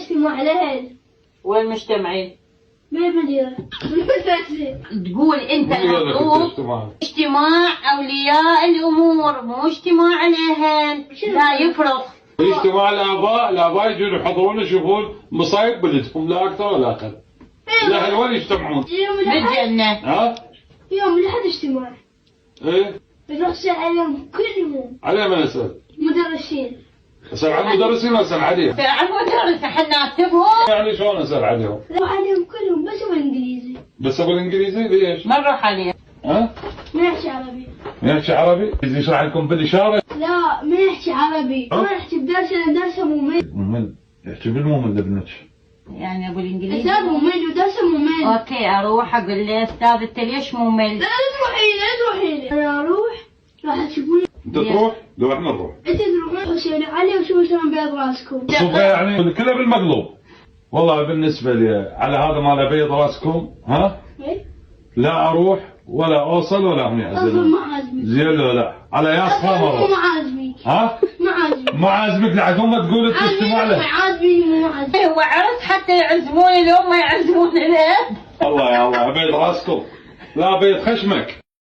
اجتماع الاهل. وين مجتمعين؟ بالمدينة بالمدرسة. تقول انت المطلوب اجتماع اولياء الامور مو اجتماع الاهل. لا يفرض. اجتماع الاباء يجون يحضرون يشوفون مصايب بلدهم لا اكثر ولا اقل. الاهل وين يجتمعون؟ بالجنة. ها؟ يوم الاحد اجتماع. ايه؟ نروح عليهم كلهم. على من اسال؟ مدرسين. اسال عن المدرسين ولا اسال عليهم؟ عن مدرس احنا نكتبهم. يعني شلون اسال عليهم؟ نروح عليهم كلهم بس بالانجليزي. بس بالانجليزي ليش؟ ما نروح عليه. ها؟ ما يحكي عربي. ما يحكي عربي؟ يشرح لكم بالاشاره؟ لا ما يحكي عربي. ما يحكي بدرس لان درسه ممل. ممل. يحكي بالممل ابنك. يعني ابو الانجليزي استاذ ممل ودرسه ممل. اوكي اروح اقول له استاذ انت ليش ممل؟ لا تروحي لي. انا اروح راح تشوفوني. انت تروح؟ لو احنا نروح. انت تروحون حسين علي وشو شلون بيض راسكم. صفه يعني كلها بالمقلوب. والله بالنسبه لي على هذا مال بيض راسكم ها؟ ايه؟ لا اروح ولا اوصل ولا هم اصلا يعزلون. ما عازمي. زين ولا لا؟ على ياس ما اروح. ما عازمي. ها؟ ما عازمي. ما عازمك لحد هم تقول انت اجتماع له. عازمي مو عازمي. هو عرس حتى يعزموني لو ما يعزمون له. الله يا الله بيض راسكم. لا بيض خشمك.